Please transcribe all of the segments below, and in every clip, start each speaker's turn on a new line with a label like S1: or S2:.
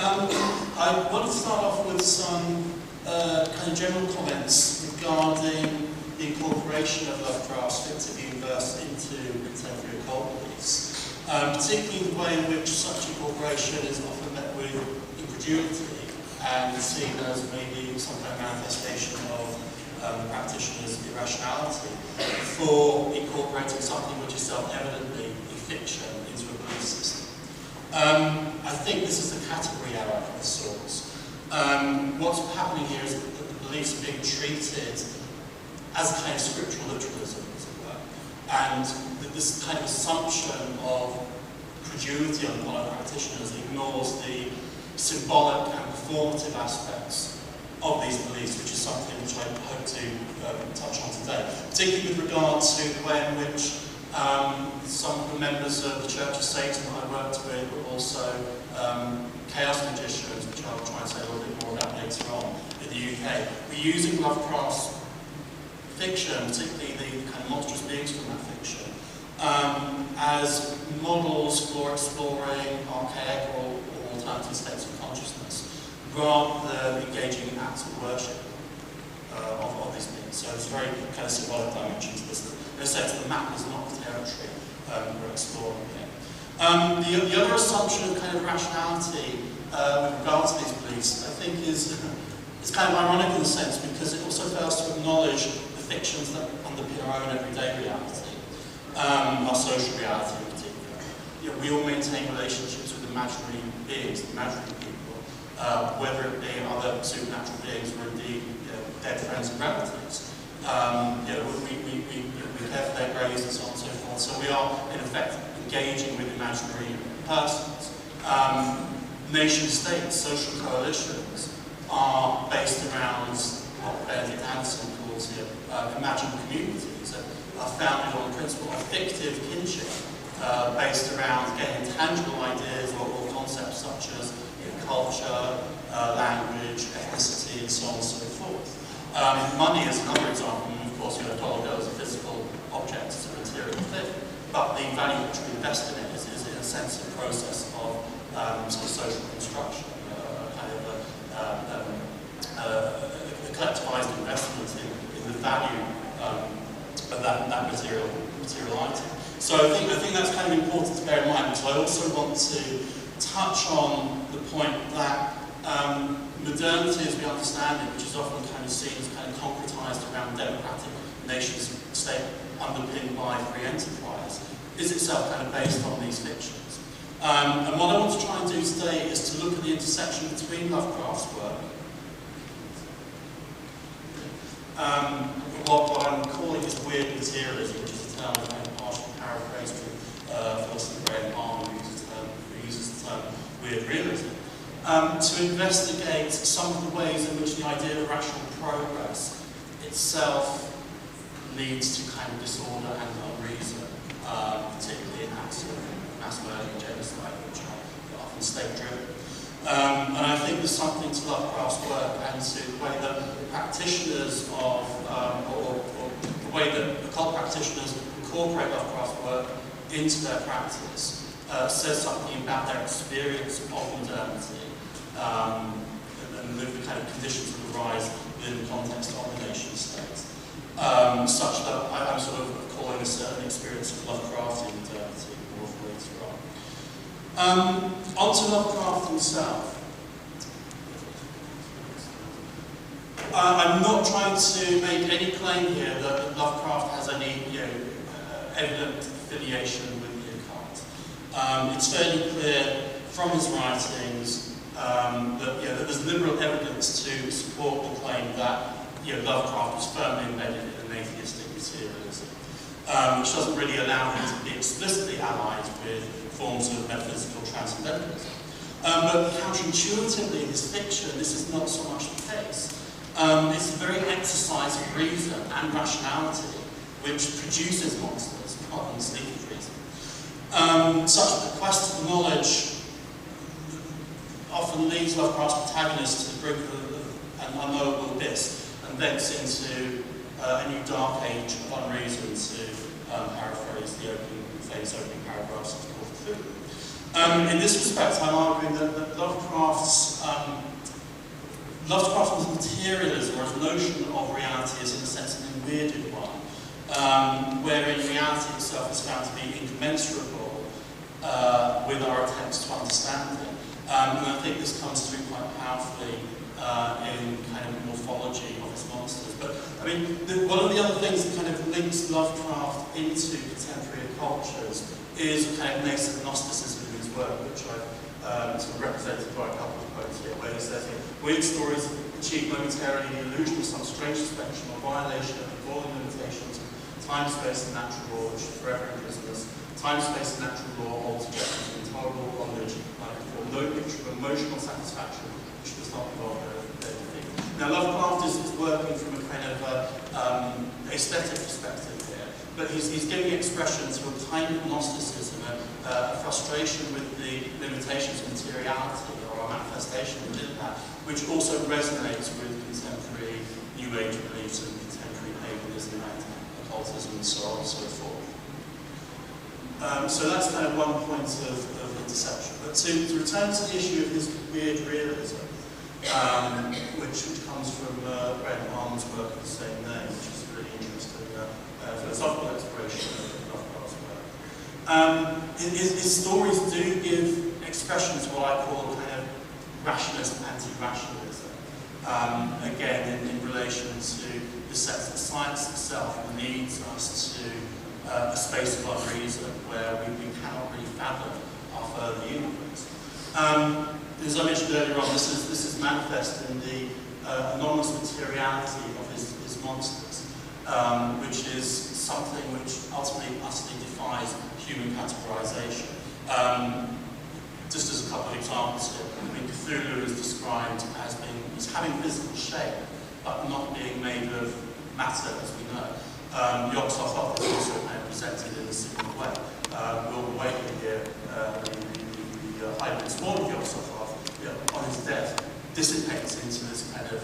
S1: I want to start off with some kind of general comments regarding the incorporation of Lovecraft's fictive universe into contemporary occult beliefs, particularly the way in which such incorporation is often met with incredulity and seen as maybe some kind of manifestation of the practitioner's irrationality for incorporating something which is self-evidently a fiction into a belief system. I think this is a category error of sorts. What's happening here is that the beliefs are being treated as a kind of scriptural literalism, as it were, and this kind of assumption of credulity on the part of practitioners ignores the symbolic and performative aspects of these beliefs, which is something which I hope to touch on today, particularly with regard to the way in which some of the members of the Church of Satan that I worked with were also chaos magicians, which I'll try and say a little bit more about later on in the UK. We're using Lovecraft's fiction, particularly the kind of monstrous beings from that fiction, as models for exploring archaic or alternative states of consciousness, rather than engaging in acts of worship of these beings. So it's a very kind of symbolic dimension to this. In a sense, the map is not the territory we're exploring here. The other assumption of kind of rationality with regards to these beliefs, I think, is kind of ironic in a sense, because it also fails to acknowledge the fictions that underpin our own everyday reality, our social reality in particular. You know, we all maintain relationships with imaginary beings, imaginary people, whether it be other supernatural beings or indeed dead friends and relatives. We care for their graves and so on and so forth. So we are, in effect, engaging with imaginary persons. Nation states, social coalitions, are based around what Benedict Anderson calls here, imagined communities that are founded on the principle of fictive kinship, based around, again, intangible ideas or concepts such as culture, language, ethnicity, and so on and so forth. Money is another example, and of course, dollar bill is a physical object, it's a material thing, but the value which we invest in it is in a sense a process of sort of social construction, kind of a collectivized investment in the value of that material item. So I think that's kind of important to bear in mind, because I also want to touch on the point that modernity as we understand it, which is often kind of seen as kind of concretized around democratic nation-state underpinned by free enterprise, is itself kind of based on these fictions. And what I want to try and do today is to look at the intersection between Lovecraft's work, what I'm calling is weird materialism, which is a term that I partially paraphrased from philosopher Graham Palmer, who uses the term weird realism, to investigate some of the ways in which the idea of rational progress itself leads to kind of disorder and unreason, particularly in acts of mass murder and genocide, which are often state-driven. And I think there's something to Lovecraft's work and to the way that practitioners of, or the way that occult practitioners incorporate Lovecraft's work into their practice, says something about their experience of modernity and the kind of conditions that arise within the context of the nation state, such that I'm sort of calling a certain experience of Lovecraftian modernity more later on. Onto Lovecraft himself. I'm not trying to make any claim here that Lovecraft has any evident affiliation with the occult. It's fairly clear from his writings that there's liberal evidence to support the claim that Lovecraft was firmly embedded in an atheistic materialism, which doesn't really allow him to be explicitly allied with forms of metaphysical transcendentalism. But counterintuitively in his fiction, this is not so much the case. It's the very exercise of reason and rationality which produces monsters, not in sleeping reason. Such that the quest for knowledge often leads Lovecraft's protagonist to the brink of an unknowable abyss, and thence into a new dark age of unreason, to paraphrase the famous opening paragraphs of Cthulhu. In this respect, I'm arguing that Lovecraft's materialism, or his notion of reality, is in a sense an unweirded one, wherein reality itself is found to be incommensurable with our attempts to understand it. And I think this comes through quite powerfully in kind of morphology of his monsters. But I mean, one of the other things that kind of links Lovecraft into contemporary cultures is a kind of nascent Gnosticism in his work, which I've sort of represented by a couple of quotes here, where he says, weird stories achieve momentarily the illusion of some strange suspension or violation of the falling limitations of time, space, and natural law, which forever imprison us. Time, space, and natural law hold subject to intolerable bondage, like before no picture of emotional satisfaction which does not involve their defeat. Now, Lovecraft is working from a kind of aesthetic perspective here, but he's giving expression to a kind of Gnosticism, a frustration with the limitations of materiality or our manifestation within that, which also resonates with contemporary New Age beliefs and contemporary paganism and occultism and so on and so forth. So that's kind of one point of intersection. But to return to the issue of his weird realism, which comes from Brent Arm's work of the same name, which is a really interesting philosophical exploration of Lovecraft's work. His stories do give expression to what I call kind of rationalist and anti-rationalism. Again, in relation to the sense that science itself needs us to a space of unreason where we cannot really fathom our further universe. As I mentioned earlier on, this is manifest in the anomalous materiality of his monsters, which is something which ultimately utterly defies human categorization. Just as a couple of examples here, I mean, Cthulhu is described as having physical shape, but not being made of matter, as we know. Yog-Sothoth is also kind of presented in a similar way. Will Waker here, the hybrid spawn of Yog-Sothoth, on his death, dissipates into this kind of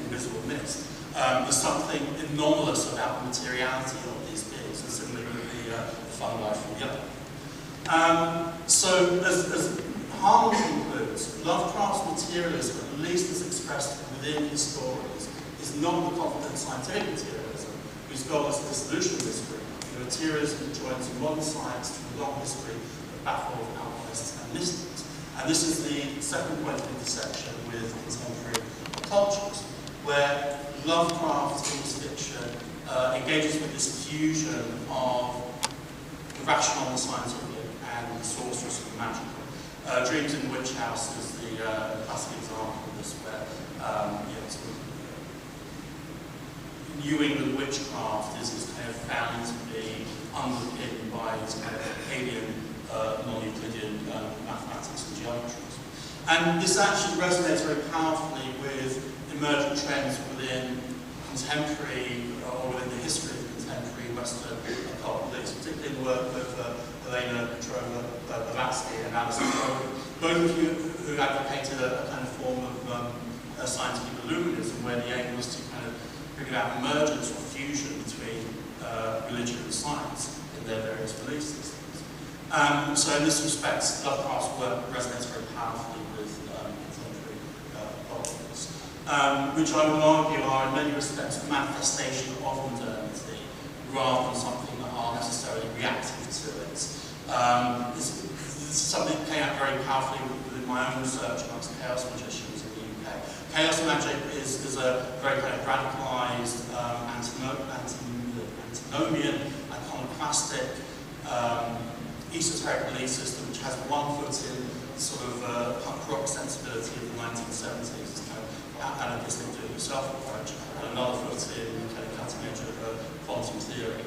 S1: invisible mist. There's something anomalous about the materiality of these beings, and similarly with the fungi from the other. So, as Harmon concludes, Lovecraft's materialism, at least as expressed within his stories, is not the confident scientific materialism, whose goal is the dissolution of history, the materialism that joins modern science to a long history of baffled alchemists and mystics. And this is the second point of intersection with contemporary cultures, where Lovecraft in his fiction engages with this fusion of the rational and the scientific and the sorcerous and the magical. Dreams in the Witch House is the classic example of this, where sort of New England witchcraft is kind of found to be underpinned by its kind of alien, non-Euclidean mathematics and geometries. And this actually resonates very powerfully with emergent trends within contemporary, or within the history of contemporary Western occult beliefs, particularly in the work of Elena Petrova Blavatsky and Alison Crowley, both of you who advocated a kind of form of scientific illuminism, where the aim was to kind of bring about emergence or fusion between religion and science in their various belief systems. So in this respect, Lovecraft's work resonates very powerfully with contemporary cultures, which I would argue are in many respects a manifestation of modernity, rather than something that are necessarily reactive to it. This is something that came out very powerfully within my own research amongst chaos magicians in the UK. Chaos magic is a very kind of radicalised, antinomian, iconoclastic, esoteric belief system, which has one foot in sort of punk rock sensibility of the 1970s, this kind of anarchistic do-it-yourself approach, and another foot in kind of cutting edge of quantum theory,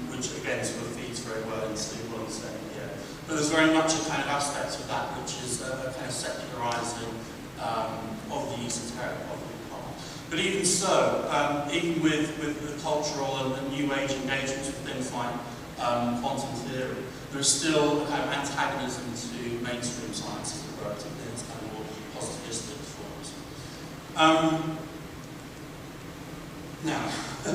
S1: which again sort of feeds very well into what I'm saying here. But there's very much a kind of aspect of that which is a kind of secularizing of the esoteric, of the occult. But even so, even with the cultural and new age engagements with things like quantum theory, there is still a kind of antagonism to mainstream science, as it were, in its kind of more positivistic forms. Now, so I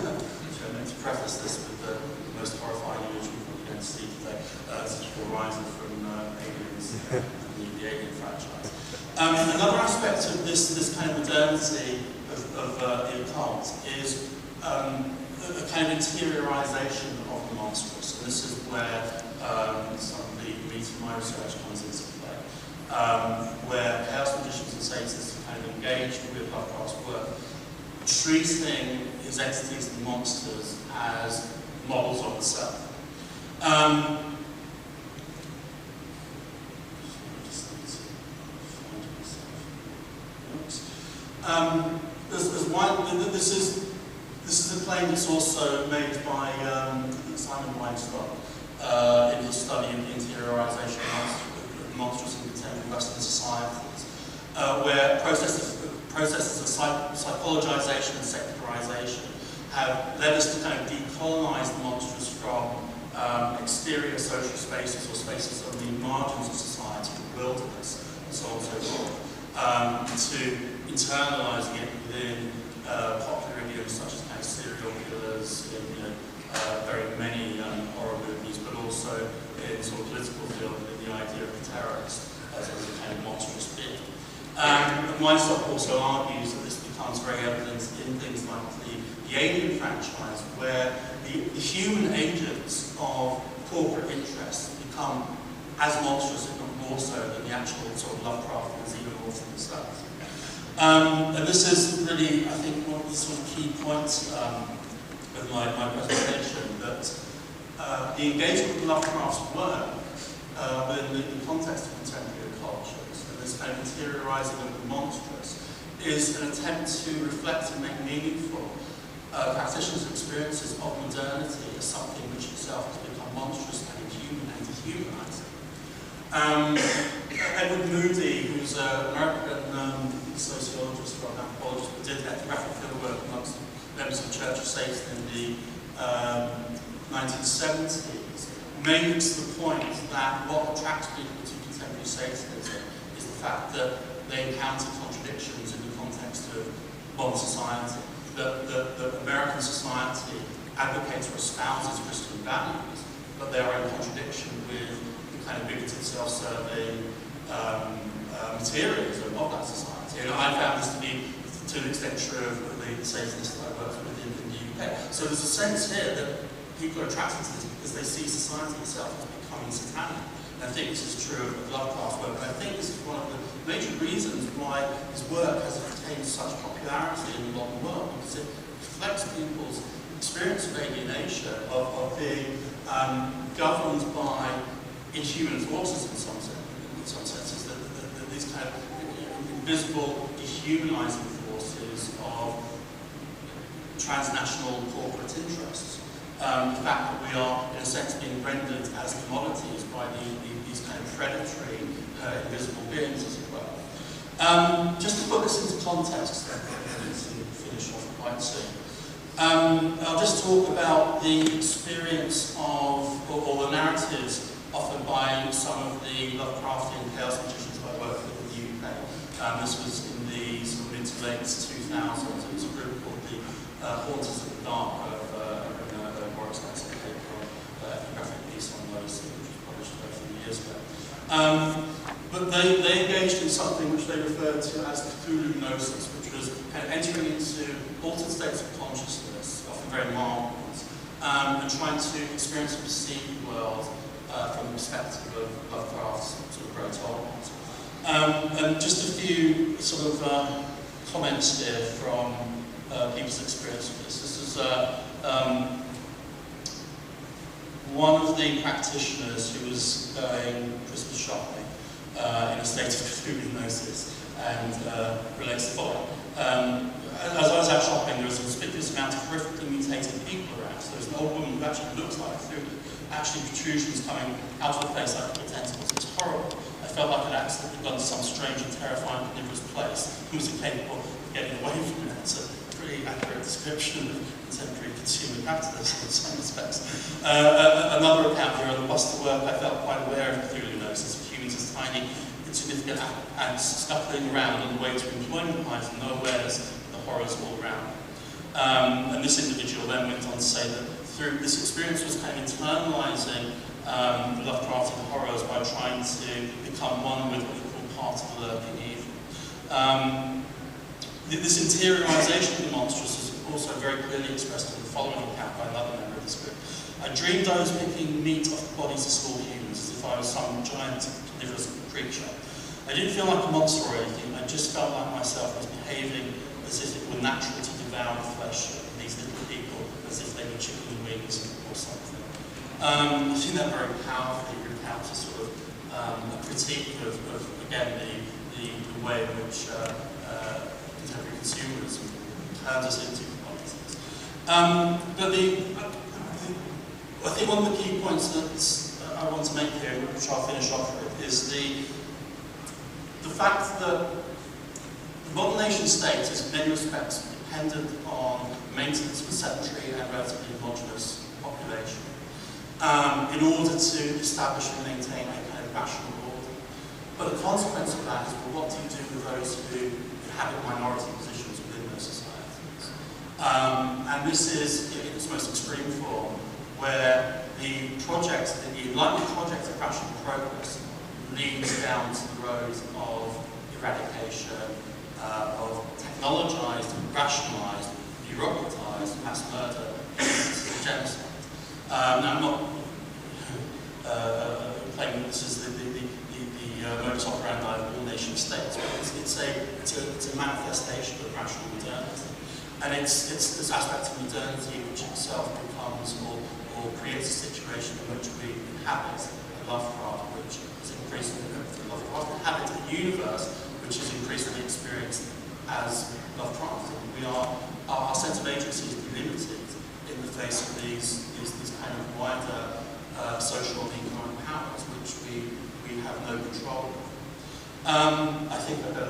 S1: meant to preface this with the most horrifying image we're going to see today, this is for Ryan the Alien franchise. Another aspect of this kind of modernity of the occult is a kind of interiorization of the monstrous. And this is where some of the meat of my research comes into play, where chaos magicians and Satanists are kind of engaged with Lovecraft's work, treating his entities and monsters as models of itself. This is a claim that's also made by Simon Weinstock in his study of the interiorization of monstrous and contemporary Western societies, where processes of psychologization and secularization have led us to kind of decolonize the monstrous from exterior social spaces or spaces on the margins of society, the wilderness, and so on and so forth, to internalizing it within popular idioms such as kind of serial killers, in very many horror movies, but also in sort of political field with the idea of the terrorist as a kind of monstrous being. Weinstock also argues that this becomes very evident in things like the Alien franchise, where the human agents of corporate interests become as monstrous, if not more so, than the actual sort of Lovecraftian xenomorphs themselves. And this is really, I think, one of the sort of key points of my presentation, that the engagement with Lovecraft's work within the context of contemporary cultures, and this kind of interiorizing of the monstrous, is an attempt to reflect and make meaningful practitioners' experiences of modernity as something which itself has become monstrous and inhuman and dehumanizing. Edward Moody, who's an American sociologist or anthropologist, but did ethnographic fieldwork amongst members of the Church of Satan in the 1970s, makes the point that what attracts people to contemporary Satanism is the fact that they encounter contradictions in the context of modern society. That American society advocates or espouses Christian values, but they are in contradiction with the kind of bigoted, self-serving materialism of that society. And I found this to be, to an extent, true of the Satanists that I worked with in the UK. So there's a sense here that people are attracted to this because they see society itself as becoming satanic. And I think this is true of Lovecraft's work, and I think this is one of the major reasons why his work has attained such popularity in the modern world, because it reflects people's experience of alienation, of being governed by inhuman forces in some senses, that these kind of invisible, dehumanizing forces of transnational corporate interests. The fact that we are, in a sense, being rendered as commodities by these kind of predatory, invisible beings, as it were. Just to put this into context, then, to finish off quite soon, I'll just talk about the experience of, or the narratives offered by some of the Lovecraftian chaos magicians I worked with in the UK. This was in the sort of mid to late 2000s. It was a group called the Haunters of the Dark. Ethnographic piece on those, which was published a few years ago. But they engaged in something which they referred to as Cthulhu gnosis, which was kind of entering into altered states of consciousness, often very mild ones, and trying to experience and perceive the world from the perspective of Lovecraft's sort of proto-ones. And just a few sort of comments here from people's experience with this. This is one of the practitioners who was going Christmas shopping in a state of Cthulhu gnosis, and relates the following. As I was out shopping, there was a conspicuous amount of horrifically mutated people around. So there's an old woman who actually looks like Cthulhu, actually protrusions coming out of the face like little tentacles. It was horrible. I felt like I'd accidentally gone to some strange and terrifying carnivorous place and was incapable of getting away from it. It's a pretty accurate description of contemporary consumer capitalism in some respects. Another account here on the bus to work, I felt quite aware of Cthulhu gnosis, of humans as tiny, insignificant ants scuttling around on the way to employment life and no awareness of the horrors all around. And this individual then went on to say that through this experience was kind of internalizing the Lovecraftian horrors by trying to become one with what we call part of the lurking evil. This interiorization of the monstrous is also very clearly expressed in the following account by another member of this group. I dreamed I was picking meat off the bodies of small humans, as if I was some giant carnivorous creature. I didn't feel like a monster or anything, I just felt like myself was behaving as if it were natural to devour the flesh of these little people, as if they were chicken wings or something. I think that very powerfully recounts a sort of a critique of again, the way in which contemporary consumerism turns us into commodities. But I think one of the key points that I want to make here, which I'll finish off with, is the fact that the modern nation state is in many respects dependent on maintenance of a sedentary and relatively homogeneous population in order to establish and maintain a kind of rational order. But the consequence of that is, well, what do you do with those who inhabit minority positions within those societies? And this is, in its most extreme form, where the likely project of rational progress leads down to the road of eradication, of technologized, rationalized, bureaucratized mass murder, genocide. Now, I'm not claiming this is the modus operandi of all nation states, but it's a manifestation of rational modernity. And it's this aspect of modernity which itself becomes or creates a situation in which we inhabit a Lovecraft, which is increasingly Lovecraft inhabits a universe which is increasingly experienced as Lovecraftian. Our sense of agency is limited in the face of these kind of wider social and economic powers which we have no control of. I think I better